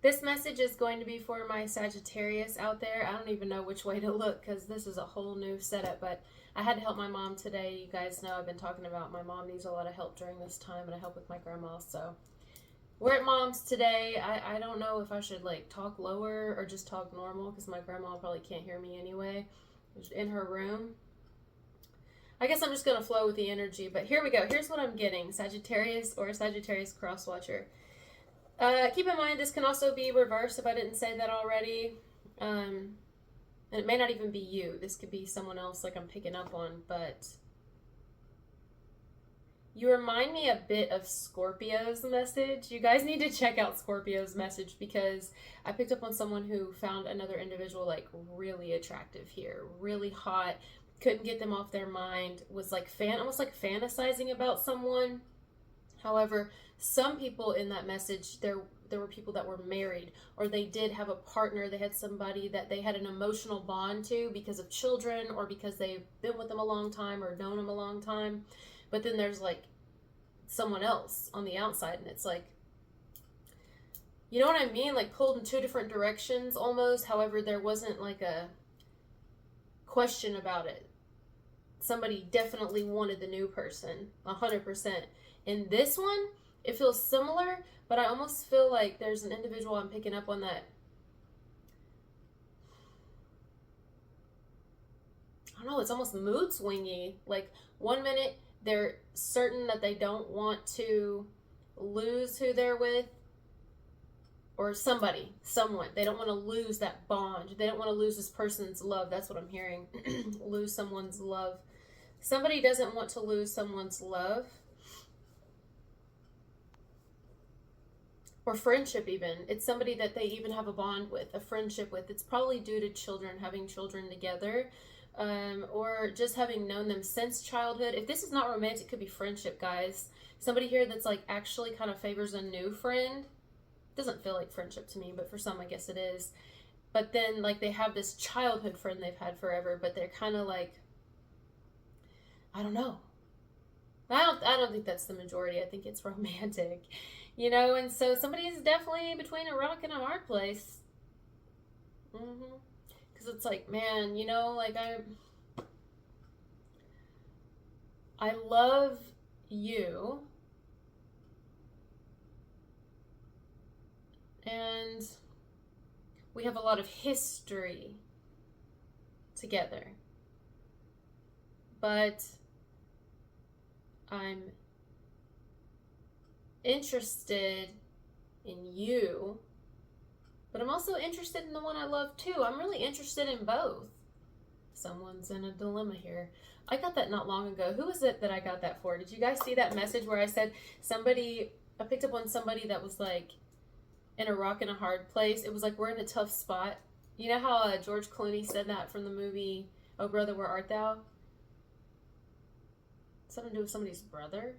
This message is going to be for my Sagittarius out there. I don't even know which way to look because this is a whole new setup, but I had to help my mom today. You guys know I've been talking about my mom needs a lot of help during this time, and I help with my grandma. So we're at mom's today. I don't know if I should like talk lower or just talk normal because my grandma probably can't hear me anyway. In her room. I guess I'm just going to flow with the energy, but here we go. Here's what I'm getting. Sagittarius or Sagittarius cross-watcher. Keep in mind, this can also be reversed if I didn't say that already. And it may not even be you. This could be someone else like I'm picking up on, but you remind me a bit of Scorpio's message. You guys need to check out Scorpio's message because I picked up on someone who found another individual like really attractive here, really hot, couldn't get them off their mind, was like almost like fantasizing about someone. However, some people in that message, there were people that were married, or they did have a partner. They had somebody that they had an emotional bond to because of children, or because they've been with them a long time or known them a long time. But then there's like someone else on the outside, and it's like, you know what I mean? Like pulled in two different directions almost. However, there wasn't like a question about it. Somebody definitely wanted the new person, 100%. In this one, it feels similar, but I almost feel like there's an individual I'm picking up on that, I don't know, it's almost mood swingy. Like 1 minute they're certain that they don't want to lose who they're with, or someone. They don't want to lose that bond. They don't want to lose this person's love. That's what I'm hearing. Lose someone's love. Somebody doesn't want to lose someone's love. Or friendship even. It's somebody that they even have a bond with, a friendship with. It's probably due to children, having children together, or just having known them since childhood. If this is not romantic, it could be friendship, guys. Somebody here that's like actually kind of favors a new friend. Doesn't feel like friendship to me, but for some I guess it is. But then like they have this childhood friend they've had forever, but they're kind of like, I don't know. I don't think that's the majority. I think it's romantic. You know, and so somebody is definitely between a rock and a hard place. Because it's like, man, you know, like I love you, and we have a lot of history together, but I'm interested in you, but I'm also interested in the one I love too. I'm really interested in both. Someone's in a dilemma here. I got that not long ago. Who is it that I got that for? Did you guys see that message where I said I picked up on somebody that was like in a rock and a hard place? It was like, we're in a tough spot. You know how George Clooney said that from the movie Oh Brother, Where Art Thou? Something to do with somebody's brother?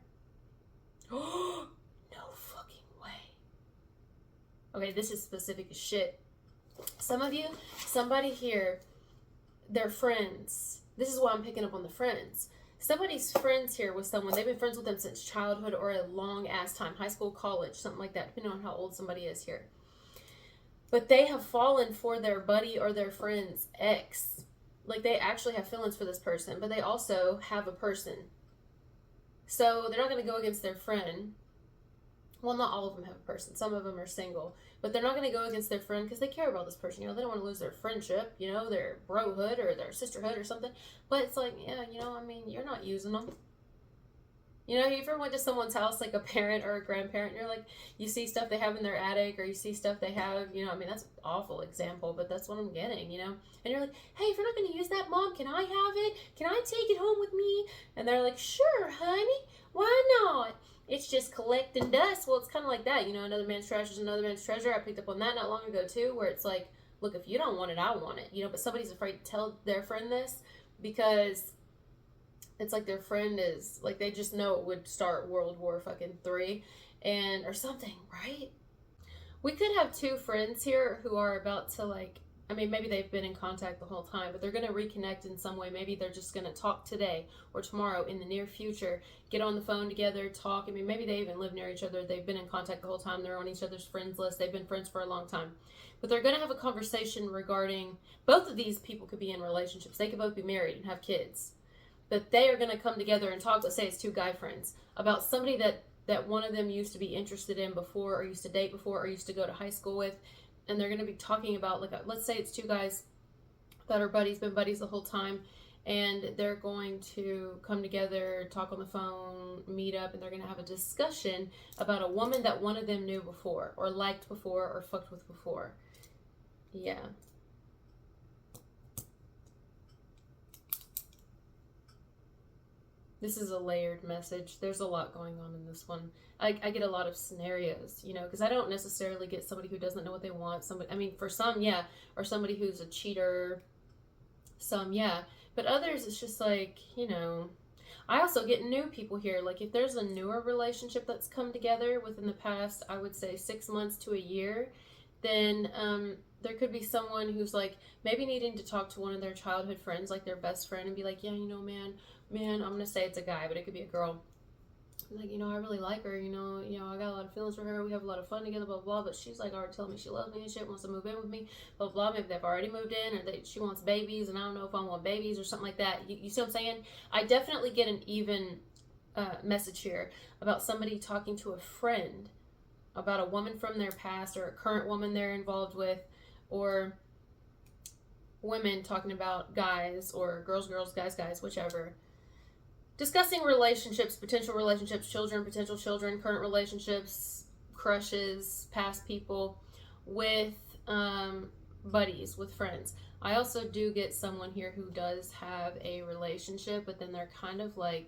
Oh, no fucking way. Okay, this is specific as shit. Some of you, somebody here, they're friends. This is why I'm picking up on the friends. Somebody's friends here with someone. They've been friends with them since childhood or a long ass time. High school, college, something like that, depending on how old somebody is here. But they have fallen for their buddy or their friend's ex. Like they actually have feelings for this person, but they also have a person. So they're not going to go against their friend. Well, not all of them have a person. Some of them are single. But they're not going to go against their friend because they care about this person. You know, they don't want to lose their friendship, you know, their brohood or their sisterhood or something. But it's like, yeah, you know, I mean, you're not using them. You know, you ever went to someone's house, like a parent or a grandparent, and you're like, you see stuff they have in their attic, or you see stuff they have, you know, I mean, that's an awful example, but that's what I'm getting, you know? And you're like, hey, if you're not going to use that, Mom, can I have it? Can I take it home with me? And they're like, sure, honey, why not? It's just collecting dust. Well, it's kind of like that, you know, another man's trash is another man's treasure. I picked up on that not long ago, too, where it's like, look, if you don't want it, I want it, you know, but somebody's afraid to tell their friend this because it's like their friend is, like, they just know it would start World War fucking 3 or something, right? We could have two friends here who are about to, like, I mean, maybe they've been in contact the whole time, but they're going to reconnect in some way. Maybe they're just going to talk today or tomorrow in the near future, get on the phone together, talk. I mean, maybe they even live near each other. They've been in contact the whole time. They're on each other's friends list. They've been friends for a long time. But they're going to have a conversation regarding, both of these people could be in relationships. They could both be married and have kids. But they are going to come together and talk, let's say it's two guy friends, about somebody that one of them used to be interested in before, or used to date before, or used to go to high school with. And they're going to be talking about, like, let's say it's two guys that are buddies, been buddies the whole time, and they're going to come together, talk on the phone, meet up, and they're going to have a discussion about a woman that one of them knew before, or liked before, or fucked with before. Yeah. This is a layered message. There's a lot going on in this one. I get a lot of scenarios, you know, because I don't necessarily get somebody who doesn't know what they want. Somebody, I mean, for some, yeah, or somebody who's a cheater. Some, yeah, but others, it's just like, you know. I also get new people here. Like, if there's a newer relationship that's come together within the past, I would say 6 months to a year, then there could be someone who's like maybe needing to talk to one of their childhood friends, like their best friend, and be like, yeah, you know, man, I'm gonna say it's a guy, but it could be a girl. Like, you know, I really like her, you know, I got a lot of feelings for her, we have a lot of fun together, blah, blah, but she's like already telling me she loves me and shit, wants to move in with me, blah, blah, maybe they've already moved in, or she wants babies, and I don't know if I want babies, or something like that. You see what I'm saying? I definitely get an even message here about somebody talking to a friend about a woman from their past, or a current woman they're involved with, or women talking about guys, or girls, guys, whichever. Discussing relationships, potential relationships, children, potential children, current relationships, crushes, past people, with buddies, with friends. I also do get someone here who does have a relationship, but then they're kind of like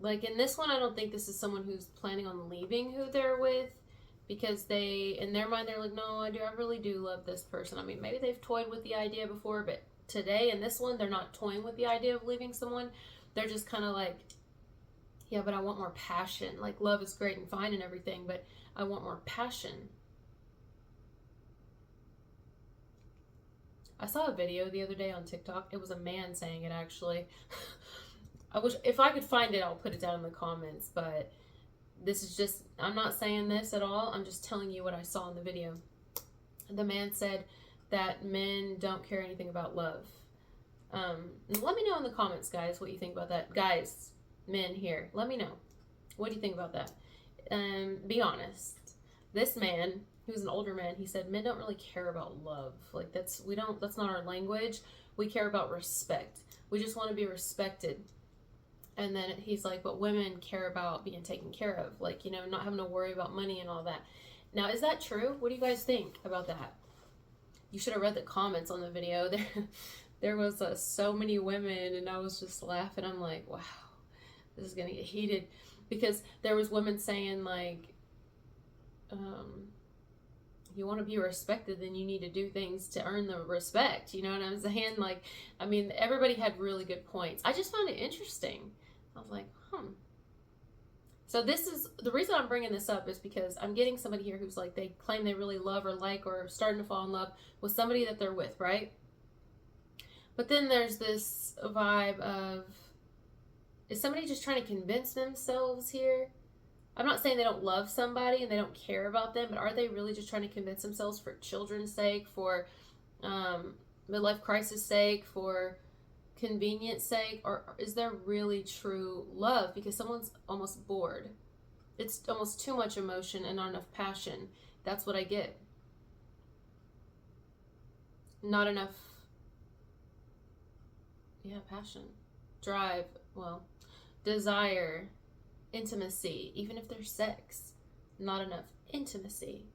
in this one, I don't think this is someone who's planning on leaving who they're with, because they, in their mind, they're like, no, I really do love this person. I mean, maybe they've toyed with the idea before, but today in this one, they're not toying with the idea of leaving someone. They're just kind of like, yeah, but I want more passion. Like, love is great and fine and everything, but I want more passion. I saw a video the other day on TikTok. It was a man saying it, actually. I wish, if I could find it, I'll put it down in the comments, but this is just, I'm not saying this at all. I'm just telling you what I saw in the video. The man said that men don't care anything about love. Let me know in the comments, guys, what you think about that. Guys, men here, let me know. What do you think about that? Be honest. This man, who's an older man, he said men don't really care about love. Like, that's not our language. We care about respect. We just want to be respected. And then he's like, but women care about being taken care of. Like, you know, not having to worry about money and all that. Now, is that true? What do you guys think about that? You should have read the comments on the video. There was so many women, and I was just laughing. I'm like, wow, this is going to get heated. Because there was women saying, like, you want to be respected, then you need to do things to earn the respect. You know what I'm saying? Like, I mean, everybody had really good points. I just found it interesting. I was like, So this is, the reason I'm bringing this up is because I'm getting somebody here who's like, they claim they really love or like or starting to fall in love with somebody that they're with, right? But then there's this vibe of, is somebody just trying to convince themselves here? I'm not saying they don't love somebody and they don't care about them, but are they really just trying to convince themselves for children's sake, for midlife crisis sake, for convenience sake, or is there really true love because someone's almost bored? It's almost too much emotion and not enough passion. That's what I get. Not enough, passion, drive, desire, intimacy, even if there's sex. Not enough intimacy,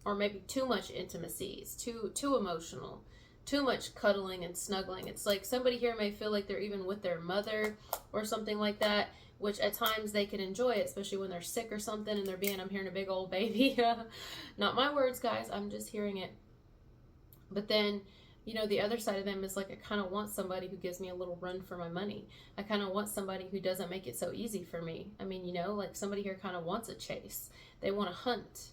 or maybe too much intimacy. It's too emotional. Too much cuddling and snuggling. It's like somebody here may feel like they're even with their mother or something like that, which at times they can enjoy it, especially when they're sick or something and I'm hearing a big old baby. Not my words, guys. I'm just hearing it. But then, the other side of them is like, I kind of want somebody who gives me a little run for my money. I kind of want somebody who doesn't make it so easy for me. I mean, like somebody here kind of wants a chase. They want to hunt.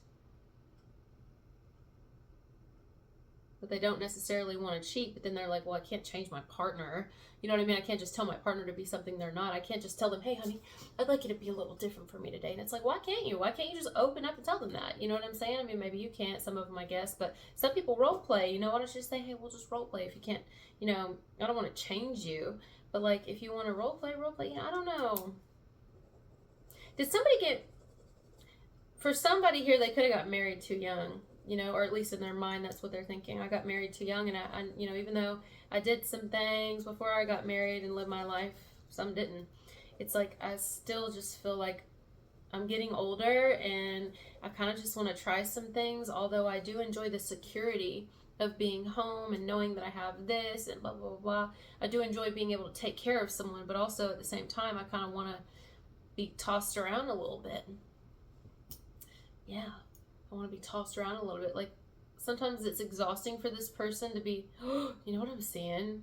but they don't necessarily want to cheat, but then they're like, well, I can't change my partner. You know what I mean? I can't just tell my partner to be something they're not. I can't just tell them, hey, honey, I'd like you to be a little different for me today. And it's like, why can't you? Why can't you just open up and tell them that? You know what I'm saying? I mean, maybe you can't, some of them, I guess, but some people role play. You know, why don't you just say, hey, we'll just role play if you can't, you know, I don't want to change you, but like, if you want to role play, you know, I don't know. Did somebody get, for somebody here, they could have got married too young. You know, or at least in their mind, that's what they're thinking. I got married too young, and I, you know, even though I did some things before I got married and lived my life, some didn't. It's like I still just feel like I'm getting older, and I kind of just want to try some things. Although I do enjoy the security of being home and knowing that I have this and blah blah blah blah. I do enjoy being able to take care of someone, but also at the same time, I kind of want to be tossed around a little bit. Yeah. I want to be tossed around a little bit. Like, sometimes it's exhausting for this person to be, you know what I'm saying?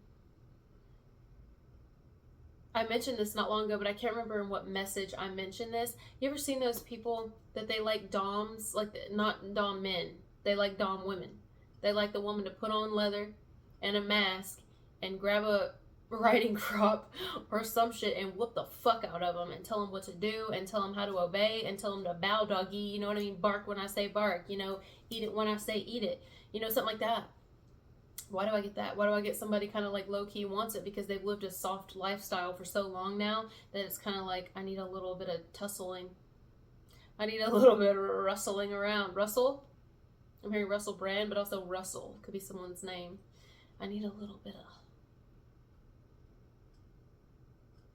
I mentioned this not long ago, but I can't remember in what message I mentioned this. You ever seen those people that they like doms, like not dom men, they like dom women. They like the woman to put on leather and a mask and grab a riding crop or some shit and whoop the fuck out of them and tell them what to do and tell them how to obey and tell them to bow doggy, you know what I mean? Bark when I say bark, you know, eat it when I say eat it, you know, something like that. Why do I get that? Why do I get somebody kind of like low-key wants it? Because they've lived a soft lifestyle for so long now that it's kind of like, I need a little bit of tussling. I need a little bit of rustling around. Russell? I'm hearing Russell Brand, but also Russell. Could be someone's name. I need a little bit of...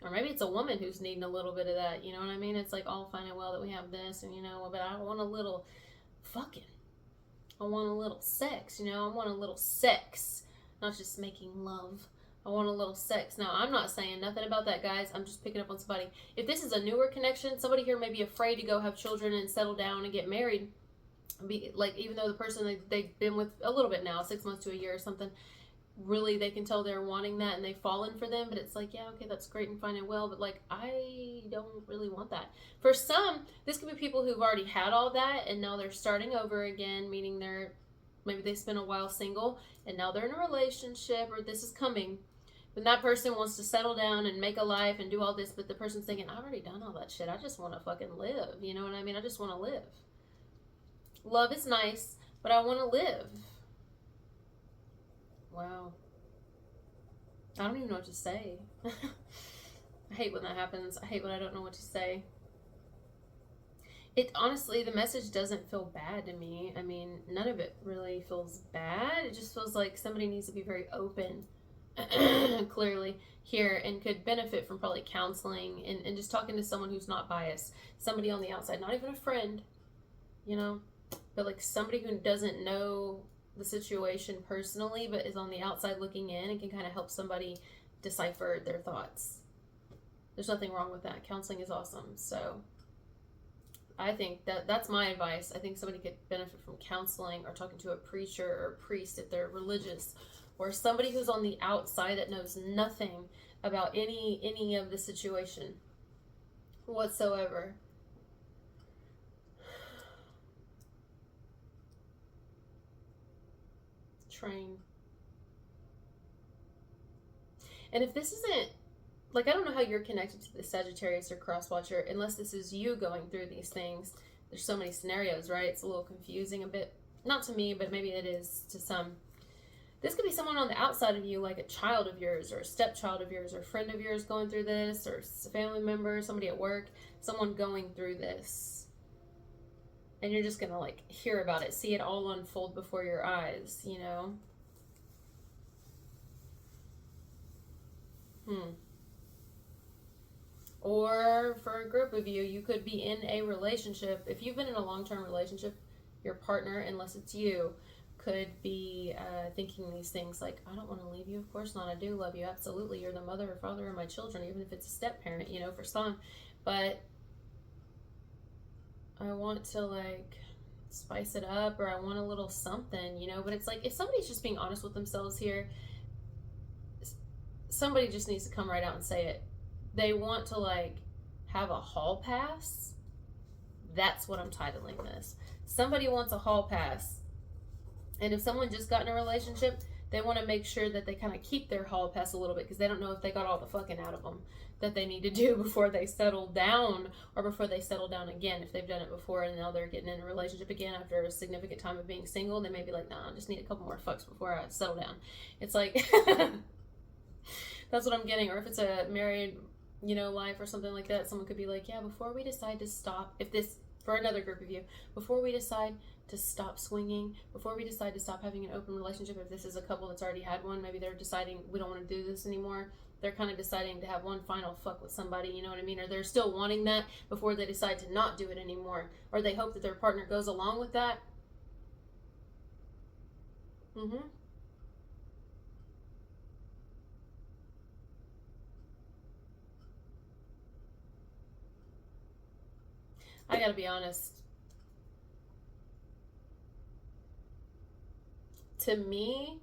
Or maybe it's a woman who's needing a little bit of that, you know what I mean? It's like all fine and well that we have this, and you know, but I want a little fucking. I want a little sex, you know? I want a little sex, not just making love. I want a little sex. Now, I'm not saying nothing about that, guys. I'm just picking up on somebody. If this is a newer connection, somebody here may be afraid to go have children and settle down and get married. Be like, even though the person they've been with a little bit now, 6 months to a year or something, really they can tell they're wanting that and they've fallen for them, but it's like, yeah, okay, that's great and fine and well, but like, I don't really want that. For some, this could be people who've already had all that and now they're starting over again, meaning maybe they spent a while single and now they're in a relationship, or this is coming when that person wants to settle down and make a life and do all this, but the person's thinking, I've already done all that shit, I just want to fucking live, you know what I mean? I just want to live. Love is nice, but I want to live. Wow. I don't even know what to say. I hate when that happens. I hate when I don't know what to say. It honestly, the message doesn't feel bad to me. I mean, none of it really feels bad. It just feels like somebody needs to be very open, clearly, here, and could benefit from probably counseling and just talking to someone who's not biased. Somebody on the outside, not even a friend, you know, but like somebody who doesn't know the situation personally, but is on the outside looking in and can kind of help somebody decipher their thoughts. There's nothing wrong with that. Counseling is awesome. So I think that's my advice. I think somebody could benefit from counseling or talking to a preacher or a priest if they're religious, or somebody who's on the outside that knows nothing about any of the situation whatsoever. Train. And if this isn't, like, I don't know how you're connected to the Sagittarius or cross watcher, unless this is you going through these things. There's so many scenarios, right? It's a little confusing a bit. Not to me, but maybe it is to some. This could be someone on the outside of you, like a child of yours or a stepchild of yours or a friend of yours going through this, or a family member, somebody at work, someone going through this. And you're just going to like hear about it, see it all unfold before your eyes, you know? Or for a group of you, you could be in a relationship. If you've been in a long-term relationship, your partner, unless it's you, could be thinking these things like, I don't want to leave you. Of course not. I do love you. Absolutely. You're the mother or father of my children, even if it's a step parent, you know, for some. But I want to like spice it up, or I want a little something, you know. But it's like, if somebody's just being honest with themselves here, somebody just needs to come right out and say it. They want to like have a hall pass. That's what I'm titling this. Somebody wants a hall pass. And if someone just got in a relationship, they want to make sure that they kind of keep their hall pass a little bit, because they don't know if they got all the fucking out of them that they need to do before they settle down, or before they settle down again. If they've done it before and now they're getting in a relationship again after a significant time of being single, they may be like, nah, I just need a couple more fucks before I settle down. It's like, that's what I'm getting. Or if it's a married, life or something like that, someone could be like, yeah, before we decide to stop, if this, for another group of you, before we decide to stop swinging, before we decide to stop having an open relationship, if this is a couple that's already had one, maybe they're deciding we don't want to do this anymore, they're kind of deciding to have one final fuck with somebody, you know what I mean? Or they're still wanting that before they decide to not do it anymore, or they hope that their partner goes along with that. I gotta be honest, to me,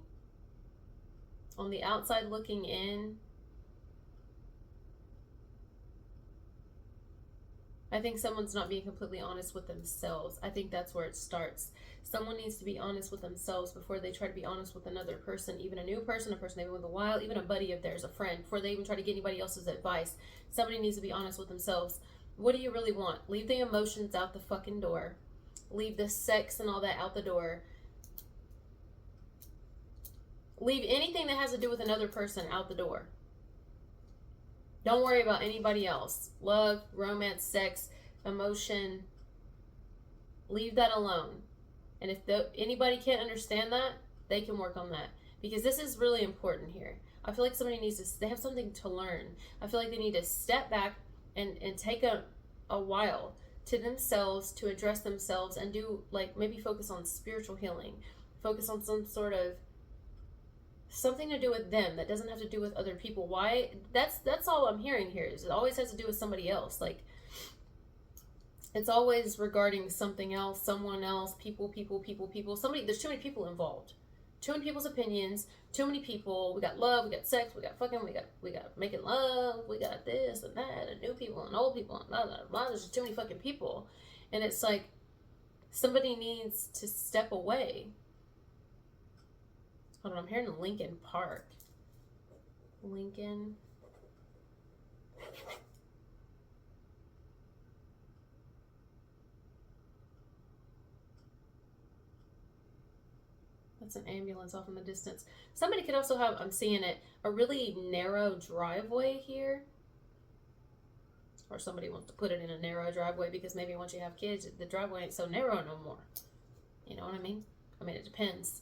on the outside looking in, I think someone's not being completely honest with themselves. I think that's where it starts. Someone needs to be honest with themselves before they try to be honest with another person, even a new person, a person they've been with a while, even a buddy of theirs, a friend, before they even try to get anybody else's advice. Somebody needs to be honest with themselves. What do you really want? Leave the emotions out the fucking door. Leave the sex and all that out the door. Leave anything that has to do with another person out the door. Don't worry about anybody else. Love, romance, sex, emotion. Leave that alone. And if anybody can't understand that, they can work on that. Because this is really important here. I feel like somebody needs to, they have something to learn. I feel like they need to step back and take a while to themselves, to address themselves, and do, like, maybe focus on spiritual healing. Focus on some sort of something to do with them that doesn't have to do with other people. Why? That's all I'm hearing here, is it always has to do with somebody else. Like, it's always regarding something else, someone else, people. Somebody, there's too many people involved. Too many people's opinions, too many people. We got love, we got sex, we got fucking, we got making love, we got this and that, and new people and old people and blah, blah, blah. There's just too many fucking people. And it's like, somebody needs to step away. Hold on, I'm hearing Lincoln Park. Lincoln. That's an ambulance off in the distance. Somebody could also have, I'm seeing it, a really narrow driveway here. Or somebody wants to put it in a narrow driveway because maybe once you have kids, the driveway ain't so narrow no more. You know what I mean? I mean, it depends.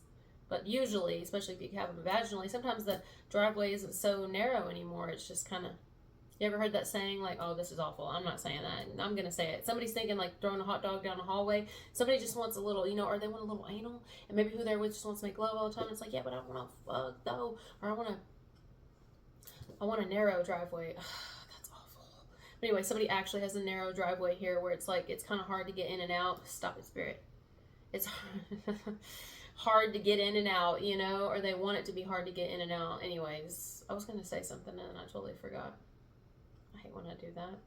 But usually, especially if you have them vaginally, sometimes the driveway isn't so narrow anymore. It's just kind of, you ever heard that saying, like, oh, this is awful? I'm not saying that. I'm going to say it. Somebody's thinking, like, throwing a hot dog down a hallway. Somebody just wants a little, or they want a little anal. And maybe who they're with just wants to make love all the time. It's like, yeah, but I want to fuck, though. Or I want a narrow driveway. That's awful. But anyway, somebody actually has a narrow driveway here where it's like, it's kind of hard to get in and out. Stop it, spirit. It's hard to get in and out, or they want it to be hard to get in and out. Anyways, I was going to say something and I totally forgot. I hate when I do that.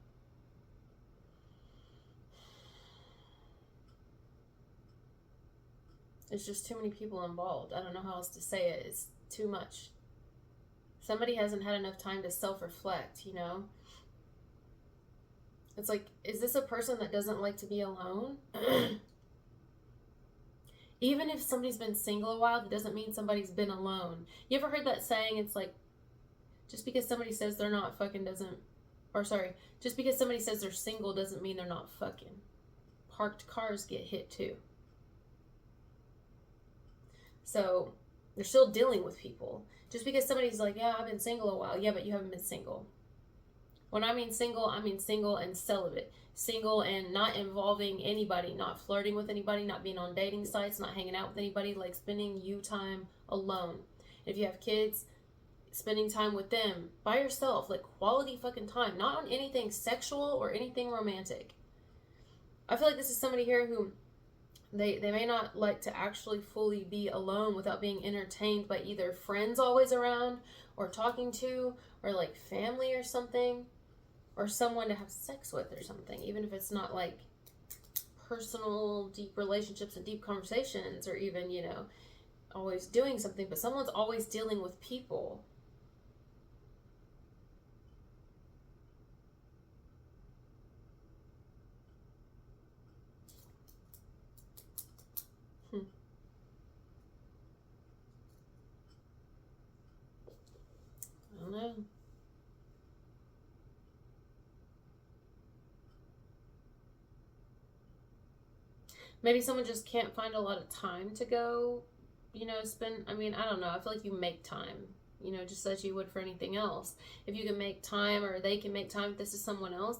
It's just too many people involved. I don't know how else to say it. It's too much. Somebody hasn't had enough time to self-reflect, It's like, is this a person that doesn't like to be alone? Even if somebody's been single a while, that doesn't mean somebody's been alone. You ever heard that saying? It's like, just because somebody says they're not fucking just because somebody says they're single doesn't mean they're not fucking. Parked cars get hit too. So, they're still dealing with people. Just because somebody's like, yeah, I've been single a while. Yeah, but you haven't been single. When I mean single and celibate. Single and not involving anybody, not flirting with anybody, not being on dating sites, not hanging out with anybody, like spending you time alone. If you have kids, spending time with them by yourself, like quality fucking time, not on anything sexual or anything romantic. I feel like this is somebody here who they may not like to actually fully be alone without being entertained by either friends always around or talking to, or like family or something, or someone to have sex with or something, even if it's not like personal deep relationships and deep conversations, or even always doing something, but someone's always dealing with people. I don't know. Maybe someone just can't find a lot of time to go, spend, I mean, I don't know. I feel like you make time, just as you would for anything else. If you can make time, or they can make time, if this is someone else,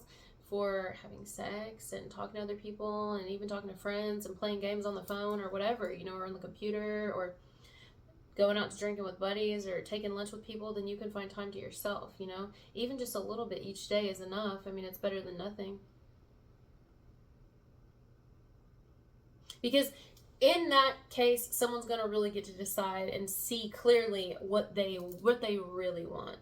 for having sex and talking to other people and even talking to friends and playing games on the phone or whatever, or on the computer, or going out to drinking with buddies or taking lunch with people, then you can find time to yourself, Even just a little bit each day is enough. I mean, it's better than nothing. Because in that case, someone's going to really get to decide and see clearly what they really want.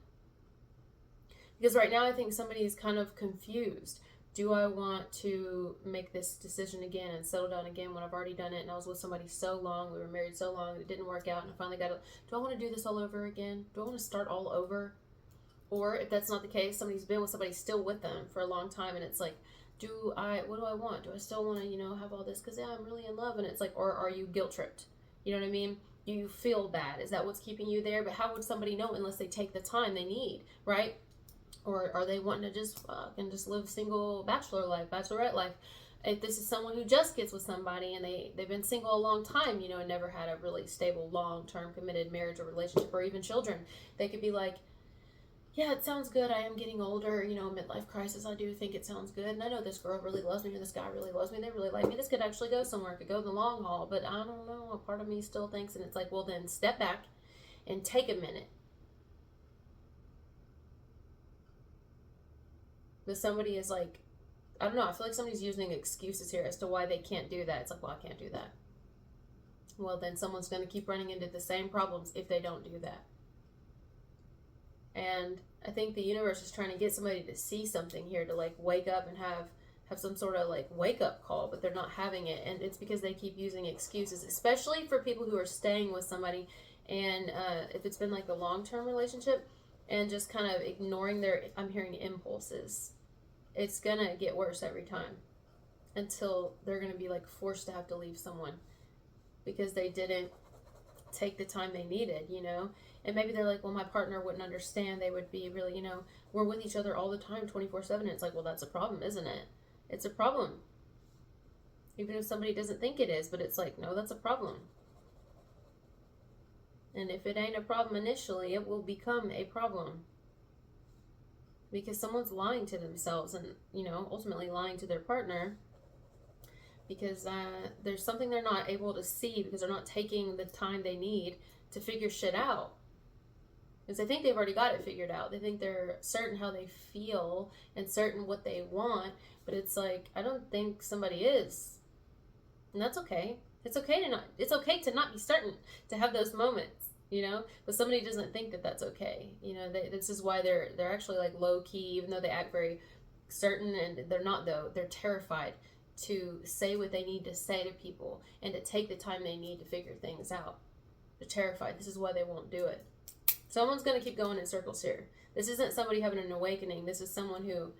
Because right now I think somebody is kind of confused. Do I want to make this decision again and settle down again when I've already done it and I was with somebody so long, we were married so long, it didn't work out, and I finally got it. Do I want to do this all over again? Do I want to start all over? Or if that's not the case, somebody's been with somebody still with them for a long time, and it's like, what do I want? Do I still want to, have all this? Because, yeah, I'm really in love. And it's like, or are you guilt tripped? You know what I mean? Do you feel bad? Is that what's keeping you there? But how would somebody know unless they take the time they need, right? Or are they wanting to just fuck and just live single bachelor life, bachelorette life? If this is someone who just gets with somebody and they've been single a long time, and never had a really stable, long-term committed marriage or relationship or even children, they could be like, yeah, it sounds good. I am getting older, midlife crisis. I do think it sounds good. And I know this girl really loves me, or this guy really loves me. They really like me. This could actually go somewhere. It could go the long haul. But I don't know. A part of me still thinks, and it's like, well, then step back and take a minute. But somebody is like, I don't know. I feel like somebody's using excuses here as to why they can't do that. It's like, well, I can't do that. Well, then someone's going to keep running into the same problems if they don't do that. And I think the universe is trying to get somebody to see something here, to like wake up and have some sort of like wake up call, but they're not having it. And it's because they keep using excuses, especially for people who are staying with somebody. And if it's been like a long-term relationship, and just kind of ignoring I'm hearing impulses, it's going to get worse every time until they're going to be like forced to have to leave someone because they didn't take the time they needed, And maybe they're like, well, my partner wouldn't understand. They would be really, we're with each other all the time, 24/7. And it's like, well, that's a problem, isn't it? It's a problem. Even if somebody doesn't think it is, but it's like, no, that's a problem. And if it ain't a problem initially, it will become a problem. Because someone's lying to themselves and, ultimately lying to their partner. Because there's something they're not able to see because they're not taking the time they need to figure shit out. Because they think they've already got it figured out. They think they're certain how they feel and certain what they want. But it's like, I don't think somebody is. And that's okay. It's okay to not be certain, to have those moments, But somebody doesn't think that that's okay. This is why they're actually like low key, even though they act very certain, and they're not though. They're terrified to say what they need to say to people and to take the time they need to figure things out. They're terrified. This is why they won't do it. Someone's going to keep going in circles here. This isn't somebody having an awakening. This is someone who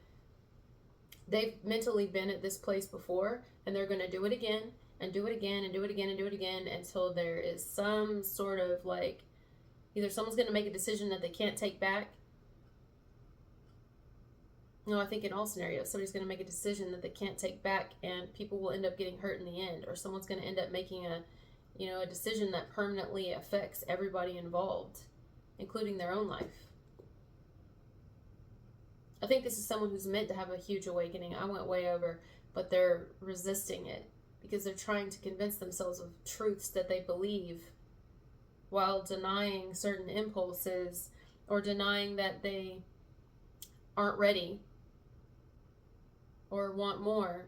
they've mentally been at this place before, and they're going to do it again and do it again and do it again and do it again until there is some sort of like, either someone's going to make a decision that they can't take back. No, I think in all scenarios, somebody's going to make a decision that they can't take back, and people will end up getting hurt in the end, or someone's going to end up making a decision that permanently affects everybody involved, including their own life. I think this is someone who's meant to have a huge awakening. I went way over, but they're resisting it because they're trying to convince themselves of truths that they believe while denying certain impulses or denying that they aren't ready or want more.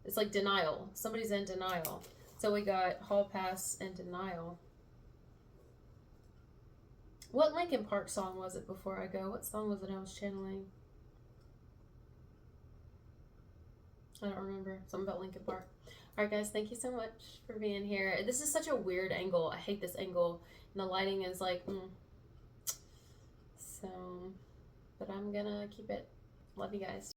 It's like denial. Somebody's in denial. So we got hall pass and denial. What Linkin Park song was it before I go? What song was it I was channeling? I don't remember. Something about Linkin Park. All right, guys, thank you so much for being here. This is such a weird angle. I hate this angle. And the lighting is like, So, but I'm gonna keep it. Love you guys.